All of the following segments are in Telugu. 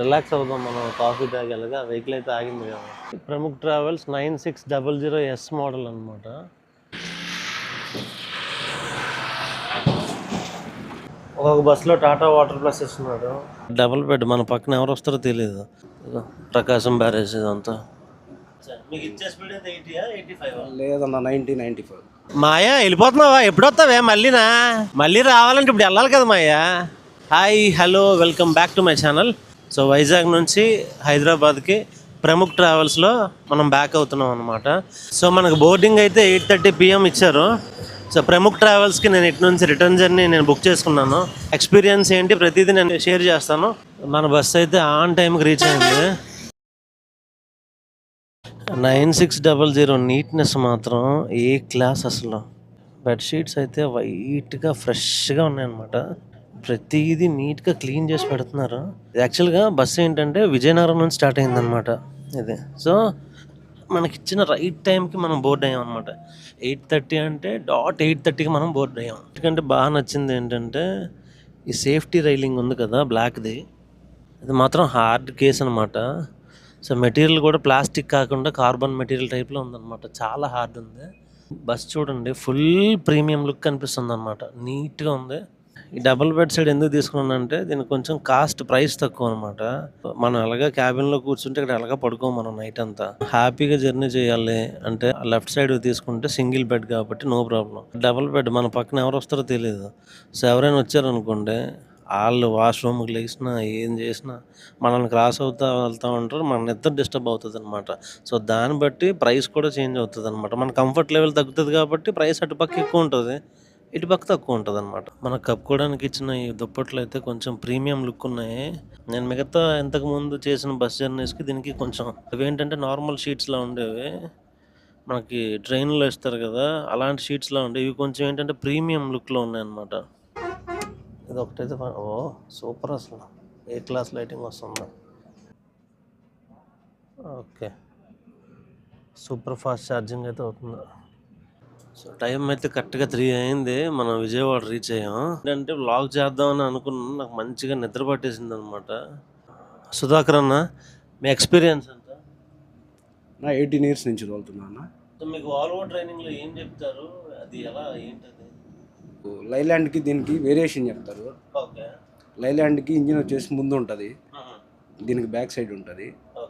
రిలాక్స్ అవుదాం మనం కాఫీ తాగేలాగా. వెహికల్ అయితే ఆగింది కదా. ప్రముఖ్ ట్రావెల్స్ 9600S మోడల్ అనమాట. ఒక్కొక్క బస్సులో టాటా వాటర్ ప్లస్ ఇస్తున్నాడు. Double bed. మన పక్కన ఎవరు వస్తారో తెలియదు. ప్రకాశం బ్యారేజ్ ఇదంతా. మీకు ఇచ్చే స్పీడ్ అయితే 80 85 లేదన్న 90 95. మాయా వెళ్ళిపోతున్నావా? ఎప్పుడు వస్తావే? మళ్ళీ రావాలంటే ఇప్పుడు వెళ్ళాలి కదా మాయా. Hi hello welcome back to my channel. So Vizag నుంచి హైదరాబాద్కి ప్రముఖ్ ట్రావెల్స్లో మనం బ్యాక్ అవుతున్నాం అనమాట. సో మనకు బోర్డింగ్ అయితే 8:30 PM ఇచ్చారు. సో ప్రముఖ్ ట్రావెల్స్కి నేను ఇటు నుంచి రిటర్న్ జర్నీ నేను బుక్ చేసుకున్నాను. ఎక్స్పీరియన్స్ ఏంటి ప్రతిదీ నేను షేర్ చేస్తాను. మన బస్సు అయితే ఆన్ టైంకి రీచ్ అయింది. 9600 నీట్నెస్ మాత్రం ఏ క్లాస్ అసలు. బెడ్షీట్స్ అయితే వైట్గా ఫ్రెష్గా ఉన్నాయన్నమాట. ప్రతిదీ నీట్గా క్లీన్ చేసి పెడుతున్నారు. యాక్చువల్గా బస్సు ఏంటంటే విజయనగరం నుంచి స్టార్ట్ అయిందనమాట ఇది. సో మనకిచ్చిన రైట్ టైంకి మనం బోర్డ్ అయ్యాం అనమాట. 8:30 అంటే డాట్ 8:30కి మనం బోర్డ్ అయ్యాం. ఎందుకంటే బాగా నచ్చింది ఏంటంటే ఈ సేఫ్టీ రైలింగ్ ఉంది కదా బ్లాక్ది, ఇది మాత్రం హార్డ్ కేస్ అనమాట. సో మెటీరియల్ కూడా ప్లాస్టిక్ కాకుండా కార్బన్ మెటీరియల్ టైప్లో ఉందన్నమాట. చాలా హార్డ్ ఉంది. బస్ చూడండి ఫుల్ ప్రీమియం లుక్ కనిపిస్తుంది అనమాట. నీట్గా ఉంది. ఈ డబుల్ బెడ్ సైడ్ ఎందుకు తీసుకున్నానంటే దీనికి కొంచెం ప్రైస్ తక్కువ అనమాట. మనం ఎలాగా క్యాబిన్లో కూర్చుంటే ఇక్కడ ఎలాగా పడుకోం మనం నైట్ అంతా. హ్యాపీగా జర్నీ చేయాలి అంటే లెఫ్ట్ సైడ్ తీసుకుంటే సింగిల్ బెడ్ కాబట్టి నో ప్రాబ్లం. డబుల్ బెడ్ మన పక్కన ఎవరు వస్తారో తెలియదు. సో ఎవరైనా వచ్చారనుకోండి, వాళ్ళు వాష్రూమ్కి లేచినా ఏం చేసినా మనల్ని క్రాస్ అవుతా వెళ్తూ ఉంటారు. మన నిద్ర డిస్టర్బ్ అవుతుంది అనమాట. సో దాన్ని బట్టి ప్రైస్ కూడా చేంజ్ అవుతుంది అనమాట. మన కంఫర్ట్ లెవెల్ తగ్గుతుంది కాబట్టి ప్రైస్ అటుపక్క ఎక్కువ ఉంటుంది, ఇటుపక్క తక్కువ ఉంటుంది అనమాట. మనకు కప్పుకోవడానికి ఇచ్చిన ఈ దుప్పట్లు అయితే కొంచెం ప్రీమియం లుక్ ఉన్నాయి. నేను మిగతా ఇంతకుముందు చేసిన బస్ జర్నీస్కి దీనికి కొంచెం అవేంటంటే నార్మల్ షీట్స్లా ఉండేవి, మనకి ట్రైన్లో ఇస్తారు కదా అలాంటి షీట్స్లా ఉండేవి. ఇవి కొంచెం ఏంటంటే ప్రీమియం లుక్లో ఉన్నాయి అనమాట. ఇది ఒకటైతే ఓ సూపర్ అసలు. ఏ క్లాస్ లైటింగ్ వస్తుందా. ఓకే, సూపర్ ఫాస్ట్ ఛార్జింగ్ అయితే అవుతుంది. సో టైం అయితే కరెక్ట్గా 3 అయింది. మనం విజయవాడ రీచ్ అయ్యాం. ఏంటంటే వ్లాగ్ చేద్దామని అనుకున్నాను, నాకు మంచిగా నిద్ర పట్టేసింది అనమాట. సుధాకర్ అన్న, మీ ఎక్స్పీరియన్స్ ఎంత? నా 18 years నుంచి తోలుతున్నా. సో మీకు వాల్వో ట్రైనింగ్లో ఏం చెప్తారు? అది ఎలా ఏంటది? లైలాండ్కి దీనికి వేరియేషన్ చెప్తారు. ఓకే. లైలాండ్కి ఇంజిన్ వచ్చేసి ముందు ఉంటుంది, దీనికి బ్యాక్ సైడ్ ఉంటుంది.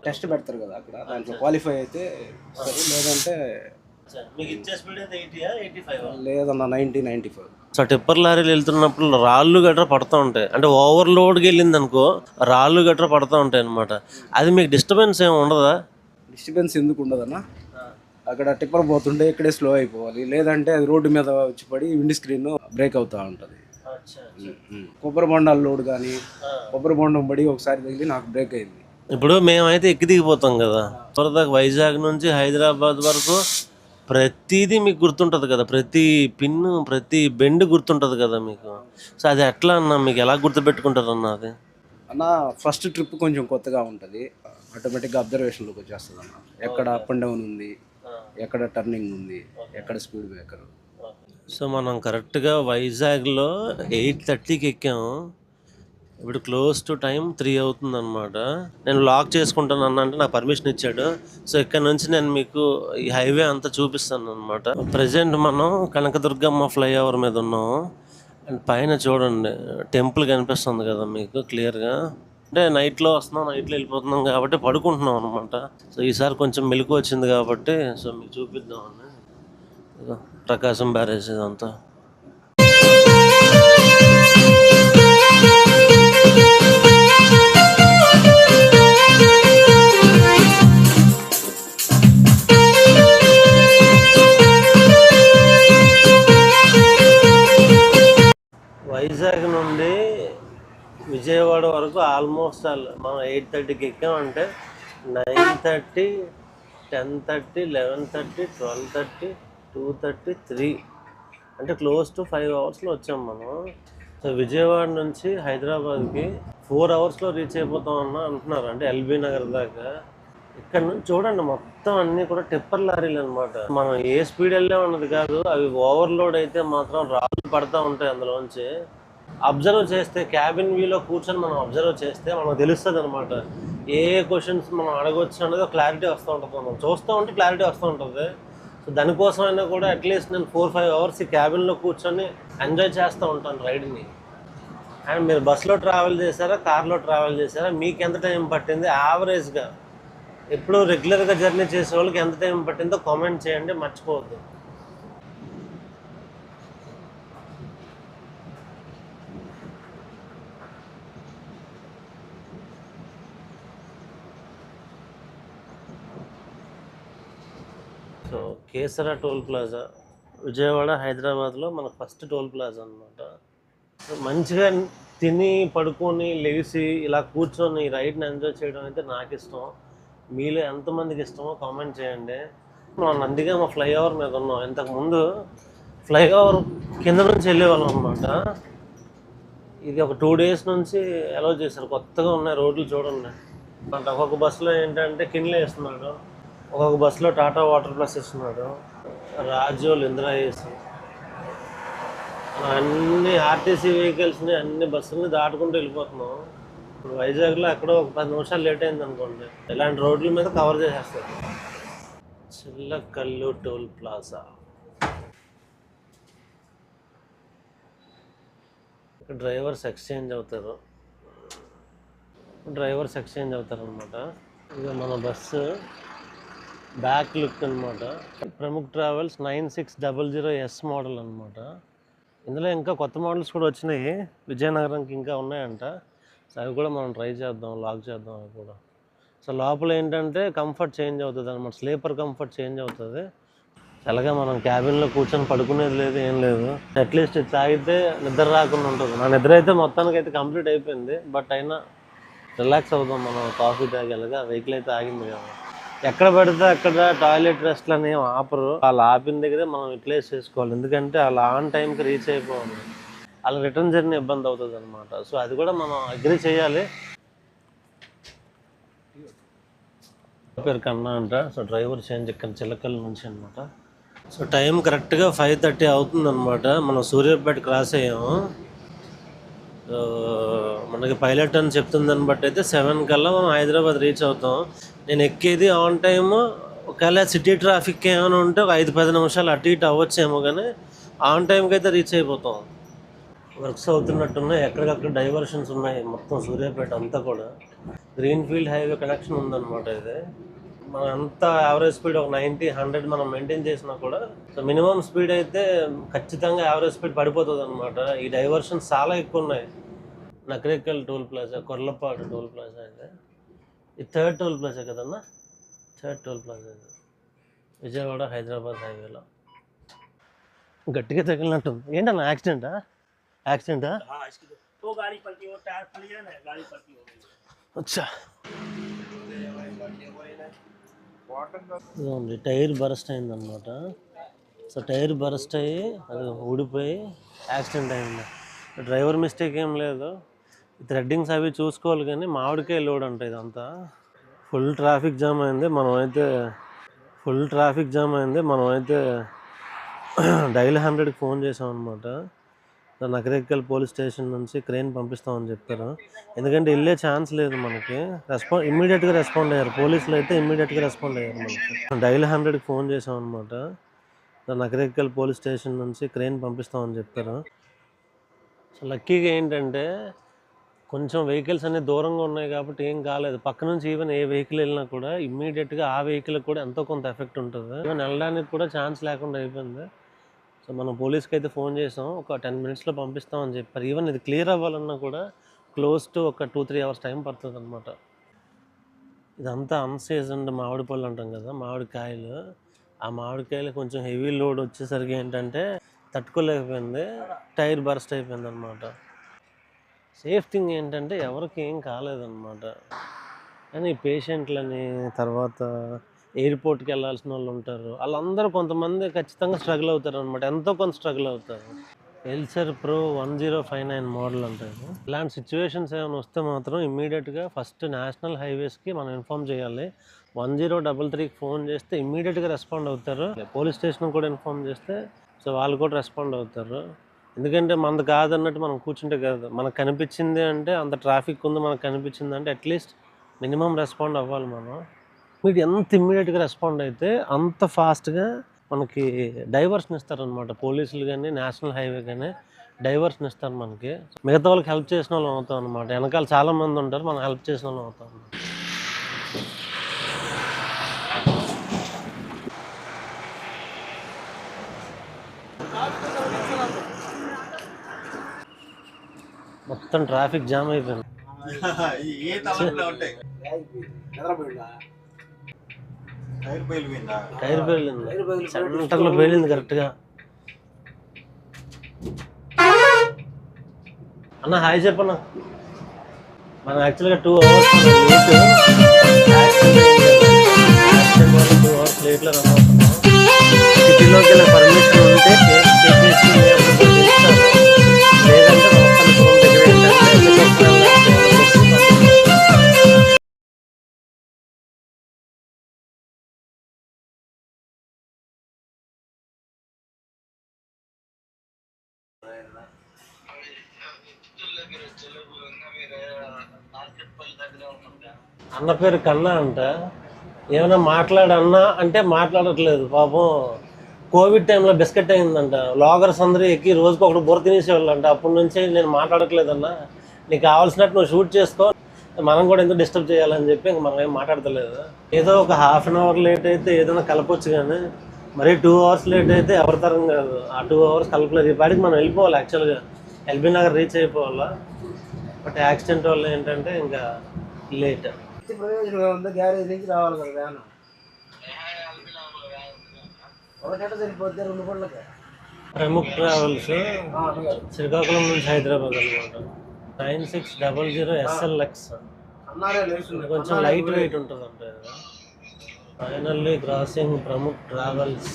టెస్ట్ పెడతారు కదా అక్కడ, దాంట్లో క్వాలిఫై అయితే సరే, లేదంటే మీకు ఇచ్చే స్పీడ్ అయితే 80 85 లేదన్న 90 95. సో టిప్పర్ లారీలు వెళ్తున్నప్పుడు రాళ్ళు గట్రా పడుతూ ఉంటాయి. అంటే ఓవర్లోడ్కి వెళ్ళింది అనుకో రాళ్ళు గట్రా పడుతూ ఉంటాయి అనమాట. అది మీకు డిస్టర్బెన్స్ ఏమి ఉండదా? డిస్టర్బెన్స్ ఎందుకు ఉండదన్న, అక్కడ టిప్పర్ పోతుంటే ఇక్కడే స్లో అయిపోవాలి, లేదంటే అది రోడ్డు మీద వచ్చి పడి విండ్ స్క్రీన్ బ్రేక్ అవుతూ ఉంటుంది. కొబ్బరి బొండాల లోడ్ కానీ కొబ్బరి బొండం పడి ఒకసారి తగిలి నాకు బ్రేక్ అయింది. ఇప్పుడు మేమైతే ఎక్కి దిగిపోతాం కదా, త్వరదాకా వైజాగ్ నుంచి హైదరాబాద్ వరకు ప్రతిదీ మీకు గుర్తుంటుంది కదా, ప్రతి పిన్ను ప్రతి బెండ్ గుర్తుంటుంది కదా మీకు. సో అది ఎట్లా అన్న, మీకు ఎలా గుర్తుపెట్టుకుంటారు అన్న? అది అన్న ఫస్ట్ ట్రిప్ కొంచెం కొత్తగా ఉంటుంది, ఆటోమేటిక్గా అబ్జర్వేషన్లోకి వచ్చేస్తుంది అన్న. ఎక్కడ అప్ అండ్ డౌన్ ఉంది, ఎక్కడ టర్నింగ్ ఉంది, ఎక్కడ స్పీడ్ బ్రేకర్. సో మనం కరెక్ట్గా వైజాగ్లో 8:30కి ఎక్కాము. ఇప్పుడు క్లోజ్ టు టైం 3 అవుతుంది అనమాట. నేను లాక్ చేసుకుంటాను అన్న అంటే నాకు పర్మిషన్ ఇచ్చాడు. సో ఇక్కడ నుంచి నేను మీకు ఈ హైవే అంతా చూపిస్తాను అనమాట. ప్రజెంట్ మనం కనకదుర్గమ్మ ఫ్లైఓవర్ మీద ఉన్నాం. అండ్ పైన చూడండి టెంపుల్ కనిపిస్తుంది కదా మీకు క్లియర్గా. అంటే నైట్లో వస్తున్నాం, నైట్లో వెళ్ళిపోతున్నాం కాబట్టి పడుకుంటున్నాం అనమాట. సో ఈసారి కొంచెం మెలకు వచ్చింది కాబట్టి సో మీకు చూపిద్దామని. ప్రకాశం బ్యారేజ్ ఇదంతా. వైజాగ్ నుండి విజయవాడ వరకు ఆల్మోస్ట్ మనం 8:30కి ఎక్కామంటే 9:30 10:30 11:30 12:30 2:30 3 అంటే క్లోజ్ టు 5 అవర్స్లో వచ్చాం మనం. సో విజయవాడ నుంచి హైదరాబాద్కి 4 అవర్స్లో రీచ్ అయిపోతామన్నా అంటున్నారు, అంటే ఎల్బీ నగర్ దాకా. ఇక్కడ నుంచి చూడండి మొత్తం అన్నీ కూడా టిప్పర్ లారీలు అనమాట. మనం ఏ స్పీడ్ వెళ్ళే ఉన్నది కాదు, అవి ఓవర్లోడ్ అయితే మాత్రం రాళ్ళు పడతా ఉంటాయి అందులోంచి. అబ్జర్వ్ చేస్తే క్యాబిన్ వ్యూలో కూర్చొని మనం అబ్జర్వ్ చేస్తే మనకు తెలుస్తుంది అనమాట. ఏ క్వశ్చన్స్ మనం అడగొచ్చు అనేది క్లారిటీ వస్తూ ఉంటుంది. మనం చూస్తూ ఉంటే క్లారిటీ వస్తూ ఉంటుంది. సో దానికోసమైనా కూడా అట్లీస్ట్ నేను 4-5 అవర్స్ ఈ క్యాబిన్లో కూర్చొని ఎంజాయ్ చేస్తూ ఉంటాను రైడ్ని. అండ్ మీరు బస్సులో ట్రావెల్ చేశారా, కార్లో ట్రావెల్ చేశారా, మీకు ఎంత టైం పట్టింది యావరేజ్గా, ఎప్పుడు రెగ్యులర్గా జర్నీ చేసే వాళ్ళకి ఎంత టైం పట్టిందో కామెంట్ చేయండి, మర్చిపోవద్దు. So Keesara toll plaza Vijayawada హైదరాబాద్లో మనకు ఫస్ట్ టోల్ ప్లాజా అనమాట. మంచిగా తిని పడుకొని లేచి ఇలా కూర్చొని రైడ్ని ఎంజాయ్ చేయడం అయితే నాకు ఇష్టం. మీలో ఎంతమందికి ఇష్టమో కామెంట్ చేయండి. మనం నందిగా మా ఫ్లైఓవర్ మీద ఉన్నాం. ఇంతకుముందు ఫ్లైఓవర్ కింద నుంచి వెళ్ళేవాళ్ళం అనమాట. ఇది ఒక 2 days నుంచి అలౌ చేశారు. కొత్తగా ఉన్నాయి రోడ్లు చూడండి. అంటే ఒక్కొక్క బస్సులో ఏంటంటే కిన్లే ఇస్తున్నాడు, ఒక్కొక్క బస్సులో టాటా వాటర్ ప్లస్ ఇస్తున్నాడు, రాజోల్ ఇందిరా ఏసీ, అన్ని ఆర్టీసీ వెహికల్స్ని అన్ని బస్సులని దాటుకుంటూ వెళ్ళిపోతున్నాం. ఇప్పుడు వైజాగ్లో ఎక్కడో ఒక 10 నిమిషాలు లేట్ అయింది అనుకోండి, ఇలాంటి రోడ్ల మీద కవర్ చేసేస్తారు. Chillakallu toll plaza. Drivers exchange అవుతారు అనమాట. ఇక మన బస్సు బ్యాక్ లుక్ అనమాట. ప్రముఖ్ ట్రావెల్స్ 9600S మోడల్ అనమాట. ఇందులో ఇంకా కొత్త మోడల్స్ కూడా వచ్చినాయి, విజయనగరంకి ఇంకా ఉన్నాయంట. సో అవి కూడా మనం ట్రై చేద్దాం, లాక్ చేద్దాం అవి కూడా. సో లోపల ఏంటంటే కంఫర్ట్ చేంజ్ అవుతుంది అనమాట, స్లీపర్ కంఫర్ట్ చేంజ్ అవుతుంది. అలాగే మనం క్యాబిన్లో కూర్చొని పడుకునేది లేదు, ఏం లేదు. అట్లీస్ట్ తాగితే నిద్ర రాకుండా ఉంటుంది. నా నిద్ర అయితే మొత్తానికి అయితే కంప్లీట్ అయిపోయింది. బట్ అయినా రిలాక్స్ అవుతాం మనం కాఫీ తాగేలాగా. వెహికల్ అయితే ఆగింది కదా, ఎక్కడ పడితే అక్కడ టాయిలెట్ రెస్ట్లు అని ఆపరు. వాళ్ళు ఆపిన దగ్గరే మనం యూటిలైజ్ చేసుకోవాలి. ఎందుకంటే వాళ్ళు ఆన్ టైంకి రీచ్ అయిపోవాలి, వాళ్ళ రిటర్న్ జర్నీ ఇబ్బంది అవుతుంది అనమాట. సో అది కూడా మనం అగ్రీ చేయాలి. పేరు కన్నా అంట. సో డ్రైవర్ చేంజ్ ఇక్కడ చిలకల నుంచి అనమాట. సో టైం కరెక్ట్గా 5:30 అవుతుంది అనమాట. మనం సూర్యాపేట క్రాస్ అయ్యాము. మనకి పైలట్ అని చెప్తుంది దాన్ని బట్టి అయితే 7 కల్లా మనం హైదరాబాద్ రీచ్ అవుతాం. నేను ఎక్కేది ఆన్ టైము. ఒకవేళ సిటీ ట్రాఫిక్ ఏమైనా ఉంటే ఒక 5-10 నిమిషాలు అటు ఇటు అవ్వచ్చేమో, కానీ ఆన్ టైంకి అయితే రీచ్ అయిపోతాం. వర్క్స్ అవుతున్నట్టున్నాయి, ఎక్కడికక్కడ డైవర్షన్స్ ఉన్నాయి. మొత్తం సూర్యాపేట అంతా కూడా గ్రీన్ఫీల్డ్ హైవే కనెక్షన్ ఉందన్నమాట. ఇది మనం అంత యావరేజ్ స్పీడ్ ఒక 90-100 మనం మెయింటైన్ చేసినా కూడా, సో మినిమం స్పీడ్ అయితే ఖచ్చితంగా యావరేజ్ స్పీడ్ పడిపోతుంది అనమాట. ఈ డైవర్షన్స్ చాలా ఎక్కువ ఉన్నాయి. Nakrekal toll plaza, Korlapadu toll plaza, అయితే ఈ 3rd టోల్ ప్లాజా కదన్నా. 3rd టోల్ ప్లాజా ఇది విజయవాడ హైదరాబాద్ హైవేలో. గట్టిగా తగిలినట్టుంది. ఏంటన్నా యాక్సిడెంటా? అచ్చా, టైర్ బరస్ట్ అయిందనమాట. సో టైర్ బరస్ట్ అయ్యి అది ఊడిపోయి యాక్సిడెంట్ అయింది. డ్రైవర్ మిస్టేక్ ఏం లేదు. థ్రెడ్డింగ్స్ అవి చూసుకోవాలి, కానీ మామిడికాయ లోడ్ అంట ఇదంతా. ఫుల్ ట్రాఫిక్ జామ్ అయింది. మనమైతే డైల్ 100కి ఫోన్ చేసాం అనమాట. నకరేకల్ పోలీస్ స్టేషన్ నుంచి క్రెయిన్ పంపిస్తామని చెప్పారు. ఎందుకంటే వెళ్ళే ఛాన్స్ లేదు మనకి. ఇమ్మీడియట్గా రెస్పాండ్ అయ్యారు పోలీసులు, అయితే ఇమ్మీడియట్గా రెస్పాండ్ అయ్యారు మనకి. డైల్ 100కి ఫోన్ చేసాం అనమాట. నకరేకల్ పోలీస్ స్టేషన్ నుంచి క్రెయిన్ పంపిస్తామని చెప్పారు. సో లక్కీగా ఏంటంటే కొంచెం వెహికల్స్ అన్నీ దూరంగా ఉన్నాయి కాబట్టి ఏం కాలేదు. పక్క నుంచి ఈవెన్ ఏ వెహికల్ వెళ్ళినా కూడా ఇమ్మీడియట్గా ఆ వెహికల్కి కూడా ఎంతో కొంత ఎఫెక్ట్ ఉంటుంది. ఈవెన్ వెళ్ళడానికి కూడా ఛాన్స్ లేకుండా అయిపోయింది. సో మనం పోలీస్కి అయితే ఫోన్ చేసాం, ఒక 10 minutesలో పంపిస్తామని చెప్పారు. ఈవెన్ ఇది క్లియర్ అవ్వాలన్నా కూడా క్లోజ్ టు ఒక 2-3 hours టైం పడుతుంది అనమాట. ఇదంతా అన్సీజన్డ్ మామిడి పళ్ళు అంటాం కదా, మామిడికాయలు. ఆ మామిడికాయలు కొంచెం హెవీ లోడ్ వచ్చేసరికి ఏంటంటే తట్టుకోలేకపోయింది, టైర్ బర్స్ట్ అయిపోయింది అనమాట. సేఫ్ థింగ్ ఏంటంటే ఎవరికి ఏం కాలేదన్నమాట. కానీ పేషెంట్లని, తర్వాత ఎయిర్పోర్ట్కి వెళ్ళాల్సిన వాళ్ళు ఉంటారు, వాళ్ళందరూ కొంతమంది ఖచ్చితంగా స్ట్రగుల్ అవుతారు అనమాట, ఎంతో కొంత స్ట్రగుల్ అవుతారు. ఎల్సర్ ప్రో 1059 మోడల్ అంటారు. ఇలాంటి సిచ్యువేషన్స్ ఏమైనా వస్తే మాత్రం ఇమ్మీడియట్గా ఫస్ట్ నేషనల్ హైవేస్కి మనం ఇన్ఫామ్ చేయాలి. 1033కి ఫోన్ చేస్తే ఇమ్మీడియట్గా రెస్పాండ్ అవుతారు. పోలీస్ స్టేషన్ కూడా ఇన్ఫామ్ చేస్తే సో వాళ్ళు కూడా రెస్పాండ్ అవుతారు. ఎందుకంటే మనది కాదన్నట్టు మనం కూర్చుంటే కాదు. మనకు కనిపించింది అంటే అంత ట్రాఫిక్ ఉంది, మనకు కనిపించింది అంటే అట్లీస్ట్ మినిమం రెస్పాండ్ అవ్వాలి మనం. మీరు ఎంత ఇమ్మీడియట్గా రెస్పాండ్ అయితే అంత ఫాస్ట్గా మనకి డైవర్షన్ ఇస్తారనమాట. పోలీసులు కానీ, నేషనల్ హైవే కానీ డైవర్షన్ ఇస్తారు మనకి. మిగతా వాళ్ళకి హెల్ప్ చేసిన వాళ్ళం అవుతాం అనమాట. వెనకాల చాలామంది ఉంటారు, మనం హెల్ప్ చేసిన వాళ్ళం అవుతాం అన్నమాట. మొత్తం ట్రాఫిక్ జామ్ అయిపోయింది. టైర్ పేలింది, సెంటర్లో పేలింది కరెక్ట్గా. అన్న హాయ్ చెప్పన్న. మనం యాక్చువల్గా 2 hours లేట్, 2 hours లేట్లో రన్ అవుతున్నాం. సిటీలోకి వెళ్ళే పర్మిషన్ ఉంటే లేదంటే మొత్తం దగ్గర ఏంటంటే అన్న పేరు కన్నా అంట. ఏమైనా మాట్లాడన్నా అంటే మాట్లాడట్లేదు పాపం. కోవిడ్ టైంలో బిస్కెట్ అయిందంట. వ్లాగర్స్ అందరూ ఎక్కి రోజుకి ఒకటి బుర్ర తినేసేవాళ్ళు అంట. అప్పటి నుంచి నేను మాట్లాడట్లేదన్నా, నీకు కావాల్సినట్టు నువ్వు షూట్ చేసుకో, మనం కూడా ఎందుకు డిస్టర్బ్ చేయాలని చెప్పి ఇంక మనం ఏం మాట్లాడతలేదు. ఏదో ఒక ½ an hour లేట్ అయితే ఏదైనా కలపొచ్చు, కానీ మరీ 2 hours లేట్ అయితే ఎవరి తరం కాదు. ఆ 2 hours కలపలేదు. ఈ పాటికి మనం వెళ్ళిపోవాలి, యాక్చువల్గా ఎల్బీ నగర్ రీచ్ అయిపోవాలా. బట్ యాక్సిడెంట్ వల్ల ఏంటంటే ఇంకా లేట్. గ్యారేజ్ నుంచి రావాలి కదా వ్యాన్, ఒకటేట సరిపోతే 2 పళ్ళకి. ప్రముఖ్ ట్రావెల్స్ శ్రీకాకుళం నుంచి హైదరాబాద్ అనమాట. 9600 SLX. కొంచెం లైట్ వెయిట్ ఉంటుంది అంటే. Finally crossing Pramukh travels,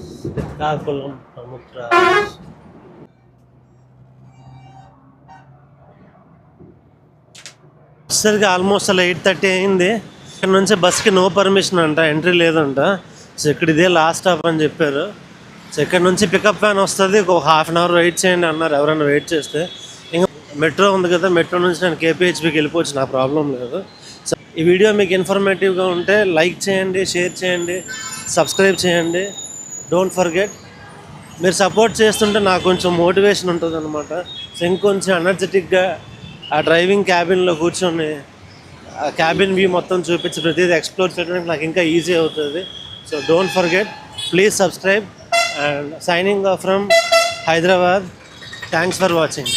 Srikakulam Pramukh travels. సరిగ్గా ఆల్మోస్ట్ అలా 8:30 అయింది. ఇక్కడ నుంచి బస్కి నో పర్మిషన్ అంట, ఎంట్రీ లేదంట. సో ఇక్కడ ఇదే లాస్ట్ స్టాప్ అని చెప్పారు. సో ఇక్కడ నుంచి పికప్ వ్యాన్ వస్తుంది, ఒక ½ an hour వెయిట్ చేయండి అన్నారు ఎవరైనా వెయిట్ చేస్తే. ఇంకా మెట్రో ఉంది కదా, మెట్రో నుంచి నేను KPHBకి వెళ్ళిపోవచ్చు, నా ప్రాబ్లం లేదు. సో ఈ వీడియో మీకు ఇన్ఫర్మేటివ్గా ఉంటే లైక్ చేయండి, షేర్ చేయండి, సబ్స్క్రైబ్ చేయండి. డోంట్ ఫర్గెట్, మీరు సపోర్ట్ చేస్తుంటే నాకు కొంచెం మోటివేషన్ ఉంటుంది అనమాట. సో ఇంకొంచెం ఎనర్జెటిక్గా ఆ డ్రైవింగ్ క్యాబిన్లో కూర్చొని ఆ క్యాబిన్ వ్యూ మొత్తం చూపించి ప్రతిదీ ఎక్స్ప్లోర్ చేయడానికి నాకు ఇంకా ఈజీ అవుతుంది. So don't forget, please subscribe. And signing off from Hyderabad. Thanks for watching.